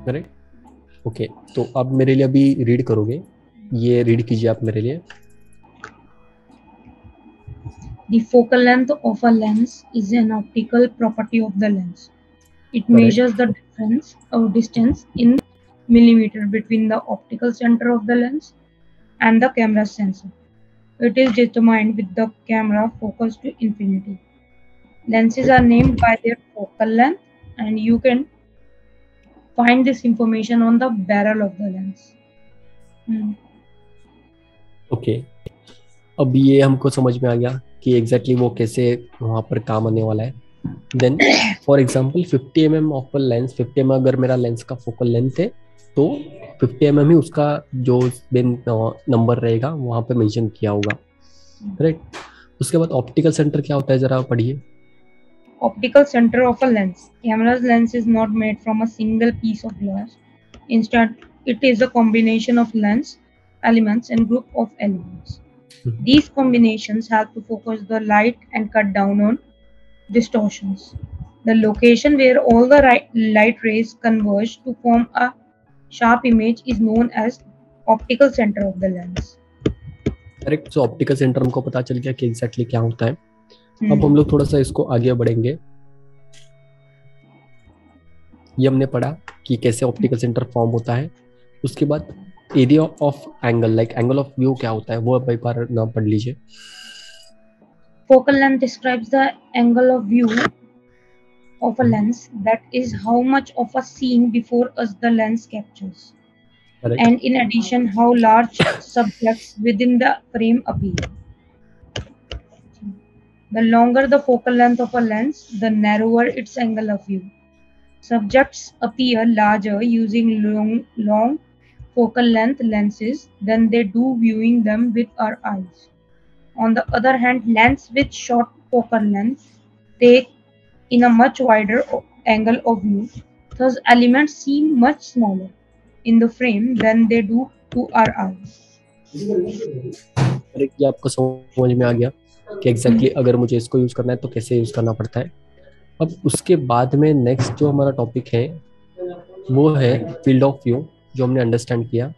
Correct. Okay, तो अब मेरे लिए अभी रीड करोगे, ये रीड कीजिए आप मेरे लिए। The focal length of a lens is an optical property of the lens. It correct. measures the difference or distance in millimeter between the optical center of the lens and the camera sensor. It is determined with the camera focused to infinity. Lenses are named by their focal length, and you can find this information on the barrel of the lens. Okay, अब ये हमको समझ में आ गया कि exactly वो कैसे वहां पर काम आने वाला है। Then for example 50 mm of a lens, 50 mm अगर मेरा लेंस का फोकल लेंथ है तो 50 mm ही उसका जो नंबर रहेगा वहां पे मेंशन किया होगा। करेक्ट। उसके बाद ऑप्टिकल सेंटर क्या होता है, जरा पढ़िए। Optical center of a lens. Camera's lens is not made from a single piece of glass. Instead, it is a combination of lens elements and group of elements. These combinations help to focus the light and cut down on distortions. The location where all the light rays converge to form a sharp image is known as optical center of the lens. Correct. So optical centre हमको पता चल गया कि exactly क्या होता है। अब हम लोग थोड़ा सा इसको आगे बढ़ेंगे। ये हमने पढ़ा कि कैसे ऑप्टिकल सेंटर फॉर्म होता है। उसके बाद area of angle, like angle of view क्या होता है, वो अब एक बार नाम पढ़ लीजिए। Focal length describes the angle of view of a lens, that is how much of a scene before us the lens captures, correct. and in addition how large subjects within the frame appear. The longer the focal length of a lens, the narrower its angle of view. Subjects appear larger using long focal length lenses than they do viewing them with our eyes. On the other hand, lenses with short focal length take in a much wider angle of view, thus elements seem much smaller in the frame than they do to our eyes. Correct, ये आपको समझ में आ गया कि exactly अगर मुझे इसको use करना है तो कैसे यूज करना पड़ता है। अब उसके बाद में नेक्स्ट जो हमारा टॉपिक है वो है फील्ड ऑफ व्यू, जो हमने अंडरस्टैंड किया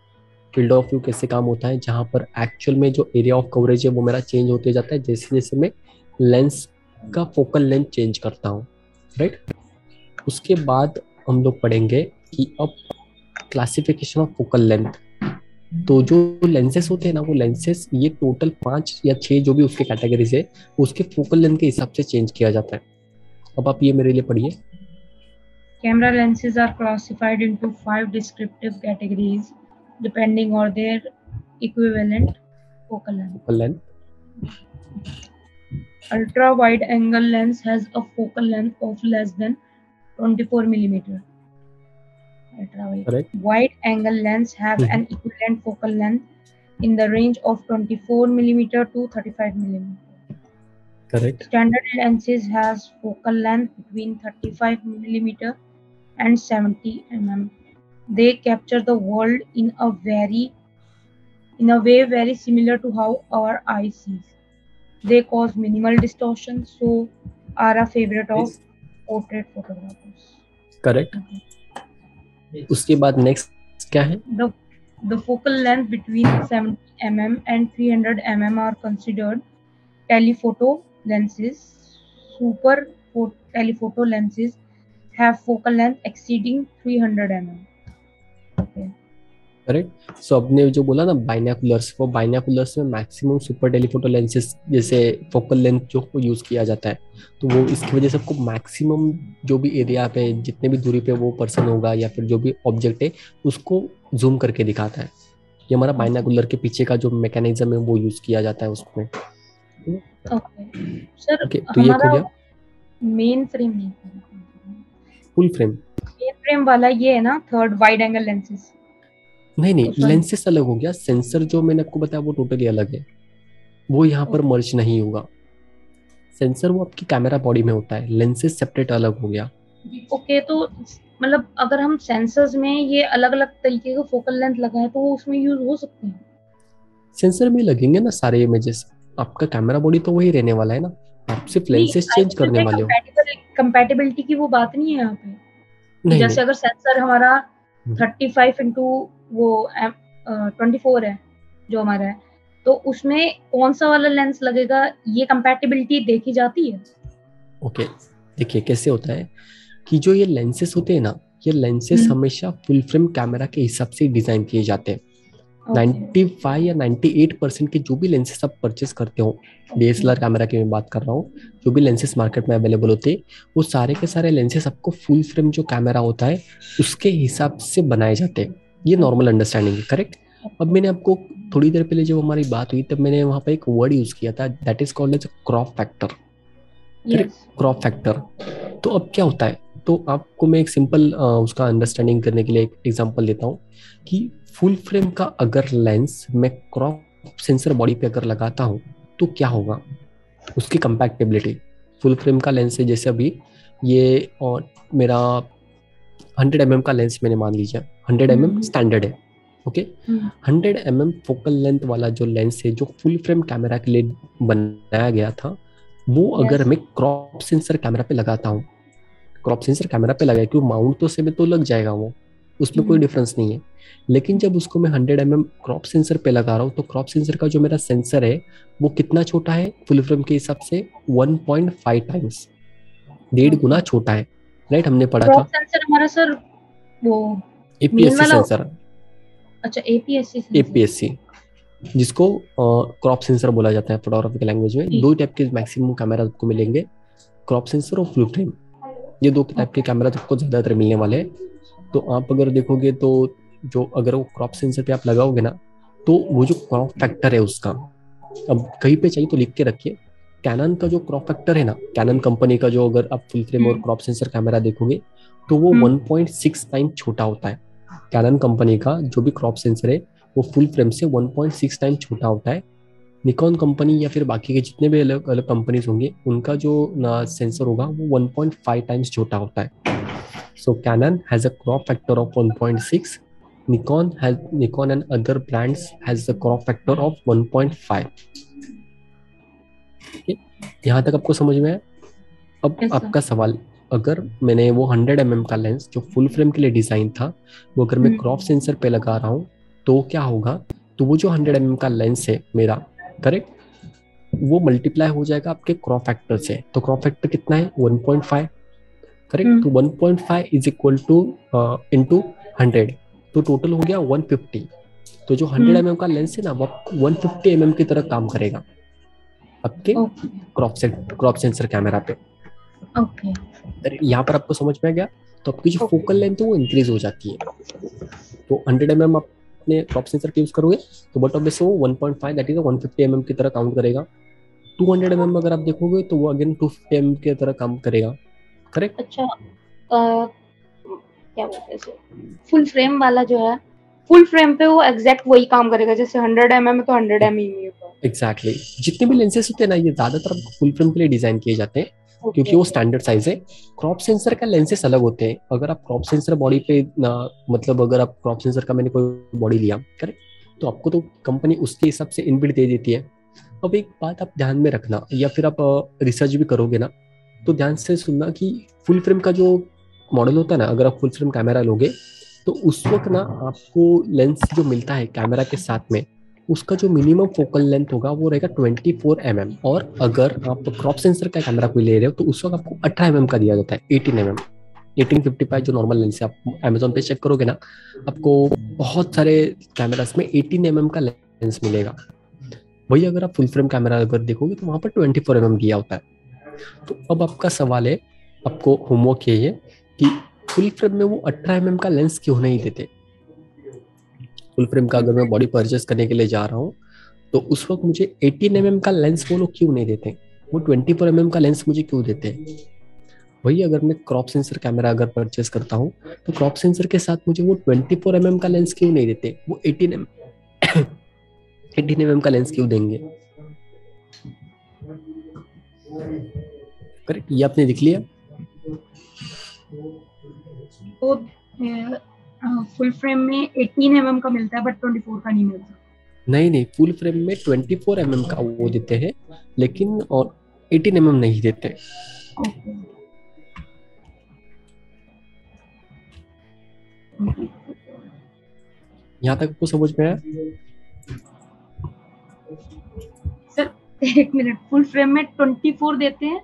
फील्ड ऑफ व्यू कैसे काम होता है, जहाँ पर एक्चुअल में जो एरिया ऑफ कवरेज है वो मेरा चेंज होते जाता है जैसे जैसे मैं लेंस का फोकल लेंथ चेंज करता हूँ। राइट। उसके बाद हम लोग पढ़ेंगे कि अब क्लासिफिकेशन ऑफ फोकल लेंथ। तो जो लेंसेस होते हैं ना, वो लेंसेस ये टोटल 5 या 6 जो भी उसके कैटेगरीज है उसके फोकल लेंथ के हिसाब से चेंज किया जाता है। अब आप ये मेरे लिए पढ़िए। Camera lenses are classified into 5 descriptive categories depending on their equivalent focal length. Focal length. Ultra wide angle lens has a focal length of less than 24 millimeter. Correct. Wide angle lens have an equivalent focal length in the range of 24 millimeter to 35 millimeter. Correct. Standard lenses has focal length between 35 millimeter and 70 mm. They capture the world in a way very similar to how our eye sees. They cause minimal distortion, so are a favorite of portrait photographers. Correct. उसके बाद next क्या है? The focal length between 70 mm and 300 mm are considered telephoto lenses. Super telephoto lenses have focal length exceeding 300 mm. Okay. Correct. सो आपने जो बोला ना binoculars, वो binoculars में मैक्सिमम सुपर टेलीफोटो लेंसेज जैसे फोकल लेंथ जो यूज किया जाता है, तो वो इसकी वजह से आपको मैक्सिमम जो भी एरिया पे जितने भी दूरी पे वो पर्सन होगा या फिर जो भी ऑब्जेक्ट है उसको जूम करके दिखाता है। ये हमारा बाइनोकुलर के पीछे का जो मैकेनिज्म है वो यूज किया जाता है उसमें। सर तो ये हो गया मेन फ्रेम नहीं, फुल फ्रेम। मेन फ्रेम वाला ये है ना, थर्ड वाइड एंगल लेंसेज। नहीं, लेंसेस अलग हो गया, सेंसर जो मैंने आपको बताया वो टोटली अलग है, वो यहाँ पर मर्ज नहीं होगा। सेंसर वो आपकी कैमरा बॉडी में होता है, लेंसेस सेपरेट अलग हो गया। ओके, तो मतलब अगर हम सेंसर्स में ये अलग अलग तरीके का फोकल लेंथ लगाए तो वो उसमें यूज हो सकते हैं? सेंसर में लगेंगे ना सारे इमेजेस, आपका कैमरा बॉडी तो वही रहने वाला है ना, आप सिर्फ लेंसेस चेंज करने वाले हो। कंपैटिबिलिटी की वो बात नहीं है यहाँ पे। नहीं जैसे अगर सेंसर हमारा 35 इंटू वो 24 है जो हमारा है, तो उसमें कौन सा वाला लेंस लगेगा, ये कंपैटिबिलिटी देखी जाती है? ओके, देखिए कैसे होता है कि जो ये लेंसेस होते हैं ना, ये लेंसेस हमेशा फुल फ्रेम कैमरा के हिसाब से डिजाइन किए जाते हैं। 95 या 98% के जो भी लेंसेस आप परचेस करते हो, डीएसएलआर कैमरा की मैं बात कर रहा हूँ, जो भी लेंसेस मार्केट में अवेलेबल होते हैं, वो सारे के सारे लेंसेस आपको फुल फ्रेम जो कैमरा होता है उसके हिसाब से बनाए जाते हैं। ये नॉर्मल अंडरस्टैंडिंग है, करेक्ट। अब मैंने आपको थोड़ी देर पहले जब हमारी बात हुई तब मैंने वहाँ पे एक वर्ड यूज किया था, that is called as crop factor, correct, crop factor. तो अब क्या होता है, तो आपको मैं एक सिंपल उसका अंडरस्टैंडिंग करने के लिए एक एग्जांपल देता हूँ कि फुल फ्रेम का अगर लेंस मैं क्रॉप सेंसर बॉडी पे अगर लगाता हूँ तो क्या होगा, उसकी कंपैक्टिबिलिटी। फुल फ्रेम का लेंस है, जैसे अभी ये और मेरा 100 mm का लेंस मैंने मान लीजिए, 100 mm स्टैंडर्ड है, ओके। 100 mm फोकल लेंथ वाला जो लेंस है जो फुल फ्रेम कैमरा के लिए बनाया गया था, वो अगर मैं क्रॉप सेंसर कैमरा पे लगाता हूँ, क्रॉप सेंसर कैमरा पे लगाया क्यों, माउंट तो से में तो लग जाएगा वो, उसमें कोई डिफरेंस नहीं है। लेकिन जब उसको मैं 100 mm क्रॉप सेंसर पे लगा रहा हूँ तो क्रॉप सेंसर का जो मेरा सेंसर है वो कितना छोटा है फुल फ्रेम के हिसाब से, 1.5 टाइम्स, 1.5 गुना छोटा है, राइट, हमने पढ़ा था। सेंसर हमारा सर वो एपीएससी सेंसर, अच्छा एपीएससी सेंसर, एपीएससी जिसको क्रॉप सेंसर बोला जाता है फोटोग्राफी के लैंग्वेज में। दो टाइप के मैक्सिमम कैमरा आपको मिलेंगे, क्रॉप सेंसर और फुल फ्रेम, ये दो टाइप के कैमरा आपको ज्यादातर मिलने वाले हैं। तो आप अगर देखोगे तो जो अगर वो क्रॉप सेंसर पे आप लगाओगे ना, तो वो जो क्रॉप फैक्टर है उसका, अब कहीं पे चाहिए तो लिख के रखिए, कैनन का जो क्रॉप फैक्टर है ना, कैनन कंपनी का जो, अगर आप फुल फ्रेम और क्रॉप सेंसर कैमरा देखोगे तो वो 1.6 टाइम छोटा होता है। कैनन कंपनी का जो भी क्रॉप सेंसर है वो फुल फ्रेम से 1.6 टाइम छोटा होता है। निकॉन कंपनी या फिर बाकी के जितने भी अलग अलग कंपनीज होंगे उनका जो सेंसर होगा वो 1.5 टाइम्स छोटा होता है। So Canon has a crop factor of 1.6, Nikon and other brands has a crop factor of 1.5। यहाँ तक आपको समझ में है। अब आपका सवाल, अगर मैंने वो 100 mm का लेंस जो फुल फ्रेम के लिए डिजाइन था वो अगर मैं क्रॉप सेंसर पे लगा रहा हूँ तो क्या होगा, तो वो जो 100 mm का लेंस है मेरा, करेक्ट, वो मल्टीप्लाई हो जाएगा आपके क्रॉप फैक्टर से। तो क्रॉप फैक्टर कितना है, 1.5, करेक्ट। तो 1.5 इज इक्वल टू इंटू 100, तो टोटल हो गया 150। तो जो 100 mm का लेंस है ना वो 150 mm की तरह काम करेगा आपके क्रॉप सेंसर कैमरा पे। ओके, यहाँ पर आपको समझ में आ गया। तो आपकी जो फोकल लेंथ है वो इंक्रीज हो जाती है। तो 100 mm अपने क्रॉप सेंसर यूज करोगे तो बट ऑब्वियस वो 1.5 दैट इज 150 mm की तरह काउंट करेगा। 200 mm अगर आप देखोगे तो वो अगेन 250 mm की तरह काम करेगा, करेक्ट। अच्छा क्या बोलते हैं, फुल फ्रेम वाला जो है, फुल फ्रेम पे वो एग्जैक्ट वही काम करेगा, जैसे 100 mm तो 100 mm ही होगा। एग्जैक्टली, जितने भी लेंसेज होते हैं ना ये ज्यादातर फुल फ्रेम के लिए डिजाइन किए जाते हैं क्योंकि वो स्टैंडर्ड साइज है। क्रॉप सेंसर का लेंसेस अलग होते हैं। अगर आप क्रॉप सेंसर बॉडी पे मतलब अगर आप क्रॉप सेंसर का मैंने कोई बॉडी लिया, करेक्ट, तो आपको तो कंपनी उसके हिसाब से इनबिल्ट दे देती है। अब एक बात आप ध्यान में रखना, या फिर आप रिसर्च भी करोगे ना तो ध्यान से सुनना कि फुल फ्रेम का जो मॉडल होता है ना, अगर आप फुल फ्रेम कैमरा लोगे तो उस वक्त ना आपको लेंस जो मिलता है कैमरा के साथ में उसका जो मिनिमम फोकल लेंथ होगा वो रहेगा 24 mm। और अगर आप क्रॉप सेंसर का कैमरा कोई ले रहे हो तो उस वक्त आपको 18 mm का दिया जाता है, 18 mm, 1855 जो नॉर्मल लेंस है। आप अमेजोन पे चेक करोगे ना आपको बहुत सारे कैमरास में 18 mm का लेंस मिलेगा। वही अगर आप फुल फ्रेम कैमरा अगर देखोगे तो वहां पर 24 mm दिया होता है। तो अब आपका सवाल है, आपको होमवर्क ये है कि फुल फ्रेम में वो 18 mm का लेंस क्यों नहीं देते। फुल फ्रेम का अगर मैं बॉडी परचेस करने के लिए जा रहा हूँ तो उस वक्त मुझे 18 mm का लेंस वो लोग क्यों नहीं देते, वो 24 mm का लेंस मुझे क्यों देते हैं। वही अगर मैं क्रॉप सेंसर कैमरा अगर परचेस करता हूँ तो क्रॉप सेंसर के साथ मुझे वो 24 mm का लेंस क्यों नहीं देते, वो 18 mm का लेंस क्यों देंगे, करेक्ट। ये आपने लिख लिया। तो फुल फ्रेम में 18 mm का मिलता है बट 24 का नहीं मिलता। नहीं, फुल फ्रेम में 24 mm का वो देते हैं लेकिन और 18 mm नहीं देते। यहाँ तक आपको समझ में आया? सर एक मिनट, फुल फ्रेम में 24 देते हैं।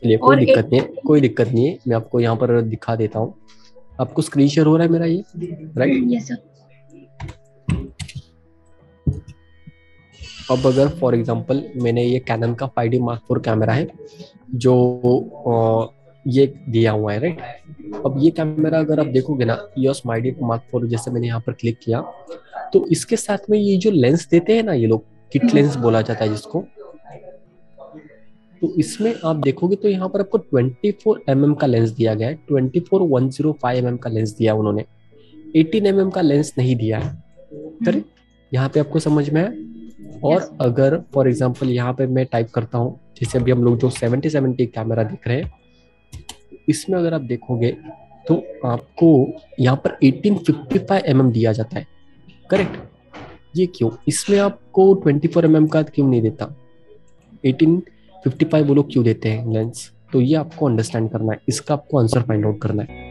चलिए कोई और दिक्कत नहीं है, कोई दिक्कत नहीं है, मैं आपको यहाँ पर दिखा देता हूँ। आपको स्क्रीन शेयर हो रहा है मेरा ये, राइट? Yes sir. अब अगर फॉर एग्जांपल मैंने ये कैनन का 5D Mark IV कैमरा है जो ये दिया हुआ है, राइट? अब ये कैमरा अगर आप देखोगे ना, EOS Mark IV, जैसे मैंने यहाँ पर क्लिक किया तो इसके साथ में ये जो लेंस देते हैं ना ये लोग, किट लेंस बोला जाता है जिसको, तो इसमें आप देखोगे तो यहाँ पर आपको 24 mm का लेंस दिया गया है, 24-105 mm का लेंस दिया उन्होंने, 18 mm का लेंस नहीं दिया है, करेक्ट? यहाँ पे आपको समझ में है? और अगर फॉर एग्जांपल यहाँ पे मैं टाइप करता हूँ, जैसे अभी हम लोग जो 70-70 कैमरा दिख रहे हैं, इसमें अगर आप देखोगे तो आपको यहाँ पर 1855 mm दिया जाता है, करेक्ट? ये क्यों? इसमें आपको 24 mm का क्यों नहीं देता, 1855 वो लोग क्यों देते हैं लेंस? तो ये आपको अंडरस्टैंड करना है, इसका आपको आंसर फाइंड आउट करना है।